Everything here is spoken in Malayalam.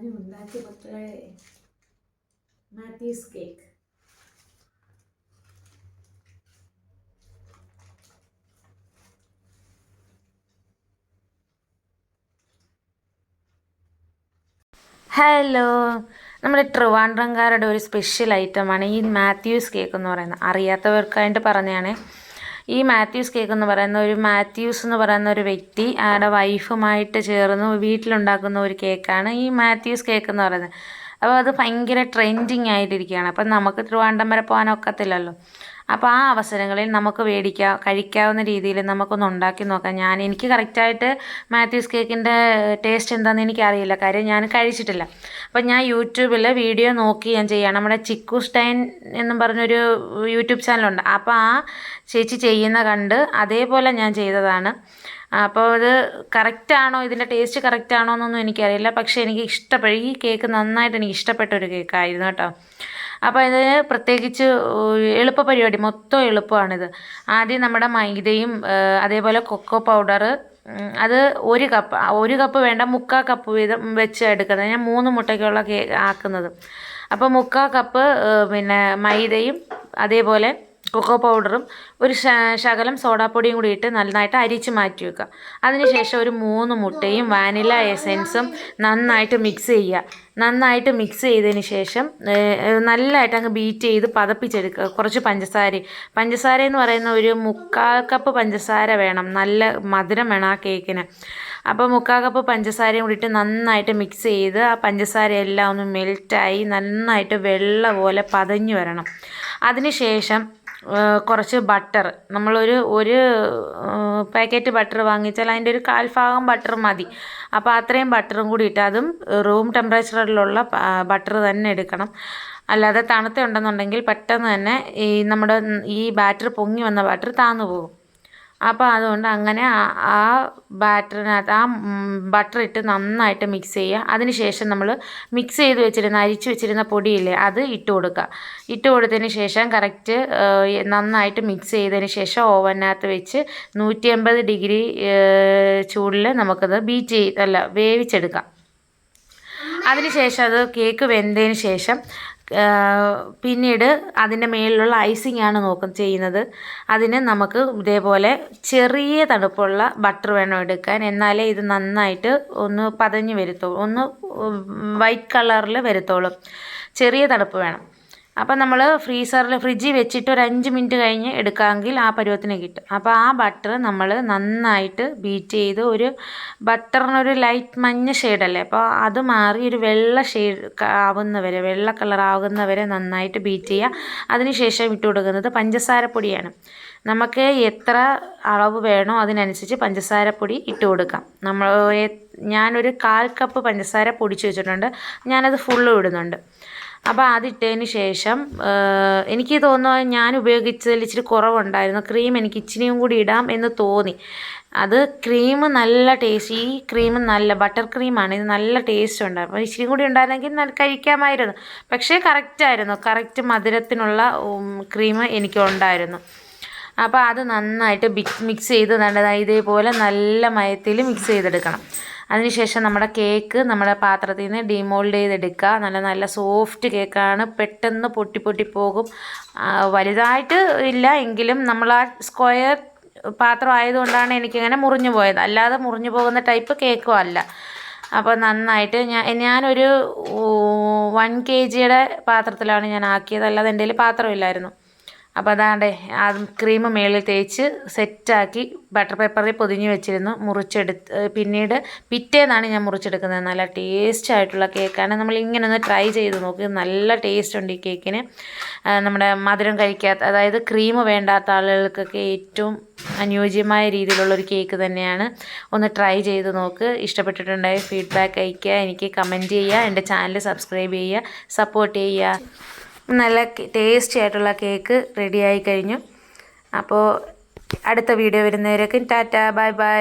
പറഞ്ഞു ഉണ്ടാക്കി മക്കളെ. മാത്യൂസ് കേക്ക്. ഹലോ, നമ്മുടെ ട്രിവാൻഡ്രംകാരുടെ ഒരു സ്പെഷ്യൽ ഐറ്റമാണ് ഈ മാത്യൂസ് കേക്ക് എന്ന് പറയുന്നത്. അറിയാത്തവർക്കായിട്ട് പറഞ്ഞാണ്. ഈ മാത്യൂസ് കേക്ക് എന്ന് പറയുന്ന മാത്യൂസ് എന്ന് പറയുന്ന ഒരു വ്യക്തി അയാളുടെ വൈഫുമായിട്ട് ചേർന്ന് വീട്ടിലുണ്ടാക്കുന്ന ഒരു കേക്കാണ് ഈ മാത്യൂസ് കേക്ക് എന്ന് പറയുന്നത്. അപ്പോൾ അത് ഭയങ്കര ട്രെൻഡിങ് ആയിട്ടിരിക്കുകയാണ്. അപ്പം നമുക്ക് ട്രിവാൻഡ്രം വരെ പോകാനൊക്കത്തില്ലല്ലോ. അപ്പോൾ ആ അവസരങ്ങളിൽ നമുക്ക് കഴിക്കാവുന്ന രീതിയിൽ നമുക്കൊന്ന് ഉണ്ടാക്കി നോക്കാം. എനിക്ക് കറക്റ്റായിട്ട് മാത്യൂസ് കേക്കിൻ്റെ ടേസ്റ്റ് എന്താണെന്ന് എനിക്കറിയില്ല, കാര്യം ഞാൻ കഴിച്ചിട്ടില്ല. അപ്പം ഞാൻ യൂട്യൂബിൽ വീഡിയോ നോക്കി ഞാൻ ചെയ്യാം. നമ്മുടെ ചിക്കു സ്റ്റൈൻ എന്നും പറഞ്ഞൊരു യൂട്യൂബ് ചാനലുണ്ട്. അപ്പോൾ ആ ചേച്ചി ചെയ്യുന്ന കണ്ട് അതേപോലെ ഞാൻ ചെയ്തതാണ്. അപ്പോൾ ഇത് കറക്റ്റാണോ, ഇതിൻ്റെ ടേസ്റ്റ് കറക്റ്റാണോ എന്നൊന്നും എനിക്കറിയില്ല. പക്ഷേ എനിക്ക് ഈ കേക്ക് നന്നായിട്ട് എനിക്ക് ഇഷ്ടപ്പെട്ട ഒരു കേക്കായിരുന്നു കേട്ടോ. അപ്പോൾ ഇതിന് പ്രത്യേകിച്ച് എളുപ്പ പരിപാടി, മൊത്തം എളുപ്പമാണിത്. ആദ്യം നമ്മുടെ മൈദയും അതേപോലെ കൊക്കോ പൗഡർ, അത് ഒരു കപ്പ് വേണ്ട, 3/4 കപ്പ് വീതം വെച്ച് എടുക്കുന്നത്. ഞാൻ 3 മുട്ടയ്ക്കുള്ള ആക്കുന്നത്. അപ്പോൾ 3/4 കപ്പ് മൈദയും അതേപോലെ കൊക്കോ പൗഡറും ഒരു ശകലം സോഡാപ്പൊടിയും കൂടി ഇട്ട് നന്നായിട്ട് അരിച്ച് മാറ്റി വെക്കുക. അതിനുശേഷം ഒരു 3 മുട്ടയും വാനില എസെൻസും നന്നായിട്ട് മിക്സ് ചെയ്യുക. നന്നായിട്ട് മിക്സ് ചെയ്തതിന് ശേഷം നല്ലതായിട്ട് അങ്ങ് ബീറ്റ് ചെയ്ത് പതപ്പിച്ചെടുക്കുക. കുറച്ച് പഞ്ചസാര എന്ന് പറയുന്ന ഒരു 3/4 കപ്പ് പഞ്ചസാര വേണം. നല്ല മധുരം വേണം ആ കേക്കിന്. അപ്പോൾ 3/4 കപ്പ് പഞ്ചസാരയും കൂടിയിട്ട് നന്നായിട്ട് മിക്സ് ചെയ്ത് ആ പഞ്ചസാര എല്ലാം ഒന്ന് മെൽറ്റായി നന്നായിട്ട് വെള്ള പോലെ പതഞ്ഞു വരണം. അതിന് ശേഷം കുറച്ച് ബട്ടർ, ഒരു പാക്കറ്റ് ബട്ടർ വാങ്ങിച്ചാൽ അതിൻ്റെ ഒരു 1/4 ഭാഗം ബട്ടർ മതി. അപ്പോൾ അത്രയും ബട്ടറും കൂടി ഇട്ട്, അതും റൂം ടെമ്പറേച്ചറിലുള്ള ബട്ടർ തന്നെ എടുക്കണം. അല്ലാതെ തണുത്തുണ്ടെന്നുണ്ടെങ്കിൽ പെട്ടെന്ന് തന്നെ നമ്മുടെ ഈ ബാറ്റർ പൊങ്ങി വന്ന ബാറ്റർ താന്നു പോകും. അപ്പോൾ അതുകൊണ്ട് അങ്ങനെ ആ ബാറ്ററിനകത്ത് ആ ബട്ടർ ഇട്ട് നന്നായിട്ട് മിക്സ് ചെയ്യുക. അതിനുശേഷം നമ്മൾ മിക്സ് ചെയ്ത് വെച്ചിരുന്ന അരിച്ച് വെച്ചിരുന്ന പൊടിയില്ലേ, അത് ഇട്ട് കൊടുക്കുക. ഇട്ട് കൊടുത്തതിന് ശേഷം കറക്റ്റ് നന്നായിട്ട് മിക്സ് ചെയ്തതിന് ശേഷം ഓവനകത്ത് വെച്ച് 180 ഡിഗ്രി ചൂടിൽ നമുക്കത് വേവിച്ചെടുക്കാം. അതിനുശേഷം അത് കേക്ക് വെന്തതിന് ശേഷം പിന്നീട് അതിൻ്റെ മേളിലുള്ള ഐസിങ്ങാണ് ചെയ്യുന്നത്. അതിന് നമുക്ക് ഇതേപോലെ ചെറിയ തണുപ്പുള്ള ബട്ടർ വേണം എടുക്കാൻ. എന്നാലേ ഇത് നന്നായിട്ട് ഒന്ന് പതഞ്ഞ് വരത്തുള്ളൂ, ഒന്ന് വൈറ്റ് കളറിൽ വരത്തുള്ളൂ. ചെറിയ തണുപ്പ് വേണം. അപ്പം നമ്മൾ ഫ്രിഡ്ജിൽ വെച്ചിട്ട് ഒരു 5 മിനിറ്റ് കഴിഞ്ഞ് എടുക്കാമെങ്കിൽ ആ പരുവത്തിന് കിട്ടും. അപ്പോൾ ആ ബട്ടർ നമ്മൾ നന്നായിട്ട് ബീറ്റ് ചെയ്ത്, ഒരു ബട്ടറിനൊരു ലൈറ്റ് മഞ്ഞ ഷെയ്ഡല്ലേ, അപ്പോൾ അത് മാറി ഒരു വെള്ള വെള്ള കളർ ആകുന്നവരെ നന്നായിട്ട് ബീറ്റ് ചെയ്യുക. അതിനുശേഷം ഇട്ട് കൊടുക്കുന്നത് പഞ്ചസാരപ്പൊടിയാണ്. നമുക്ക് എത്ര അളവ് വേണോ അതിനനുസരിച്ച് പഞ്ചസാരപ്പൊടി ഇട്ട് കൊടുക്കാം. ഞാനൊരു 1/4 കപ്പ് പഞ്ചസാര പൊടിച്ച് വെച്ചിട്ടുണ്ട്. ഞാനത് ഫുള്ളും ഇടുന്നുണ്ട്. അപ്പോൾ അതിട്ടതിന് ശേഷം എനിക്ക് തോന്നുന്നു ഞാൻ ഉപയോഗിച്ചതിൽ ഇച്ചിരി കുറവുണ്ടായിരുന്നു. ക്രീം എനിക്ക് ഇച്ചിരിയും കൂടി ഇടാം എന്ന് തോന്നി. അത് ക്രീം നല്ല ടേസ്റ്റ്, ഈ ക്രീം നല്ല ബട്ടർ ക്രീമാണ്, ഇത് നല്ല ടേസ്റ്റ് ഉണ്ട്. അപ്പോൾ ഇച്ചിരി കൂടി ഉണ്ടായിരുന്നെങ്കിൽ കഴിക്കാമായിരുന്നു. പക്ഷേ കറക്റ്റ് മധുരത്തിനുള്ള ക്രീം എനിക്കുണ്ടായിരുന്നു. അപ്പോൾ അത് നന്നായിട്ട് മിക്സ് ചെയ്ത് ഇതേപോലെ നല്ല മയത്തിൽ മിക്സ് ചെയ്തെടുക്കണം. അതിനുശേഷം നമ്മുടെ കേക്ക് നമ്മുടെ പാത്രത്തിൽ നിന്ന് ഡിമോൾഡ് ചെയ്തെടുക്കുക. നല്ല സോഫ്റ്റ് കേക്കാണ്, പെട്ടെന്ന് പൊട്ടി പോകും. വലുതായിട്ട് ഇല്ല എങ്കിലും നമ്മൾ ആ സ്ക്വയർ പാത്രം ആയതുകൊണ്ടാണ് എനിക്കിങ്ങനെ മുറിഞ്ഞു പോയത്. അല്ലാതെ മുറിഞ്ഞു പോകുന്ന ടൈപ്പ് കേക്കും അല്ല. അപ്പോൾ നന്നായിട്ട് ഞാനൊരു 1 kg പാത്രത്തിലാണ് ഞാൻ ആക്കിയത്, അല്ലാതെ എൻ്റെ കയ്യിൽ പാത്രമില്ലായിരുന്നു. അപ്പോൾ അതാണ്ട് ആ ക്രീം മേളിൽ തേച്ച് സെറ്റാക്കി ബട്ടർ പേപ്പറിൽ പൊതിഞ്ഞ് വെച്ചിരുന്നു. പിന്നീട് പിറ്റേന്നാണ് ഞാൻ മുറിച്ചെടുക്കുന്നത്. നല്ല ടേസ്റ്റ് ആയിട്ടുള്ള കേക്കാണ്. നമ്മളിങ്ങനെ ഒന്ന് ട്രൈ ചെയ്ത് നോക്ക്, നല്ല ടേസ്റ്റ് ഉണ്ട് ഈ കേക്കിന്. നമ്മുടെ മധുരം കഴിക്കാത്ത, അതായത് ക്രീം വേണ്ടാത്ത ആളുകൾക്കൊക്കെ ഏറ്റവും അനുയോജ്യമായ രീതിയിലുള്ളൊരു കേക്ക് തന്നെയാണ്. ഒന്ന് ട്രൈ ചെയ്ത് നോക്ക്. ഇഷ്ടപ്പെട്ടിട്ടുണ്ടായി ഫീഡ്ബാക്ക് അയയ്ക്കുക, എനിക്ക് കമൻറ്റ് ചെയ്യുക, എൻ്റെ ചാനൽ സബ്സ്ക്രൈബ് ചെയ്യുക, സപ്പോർട്ട് ചെയ്യുക. നല്ല ടേസ്റ്റി ആയിട്ടുള്ള കേക്ക് റെഡിയായി കഴിഞ്ഞു. അപ്പോൾ അടുത്ത വീഡിയോ വരുന്നവരേക്കും ടാറ്റ, ബൈ ബൈ.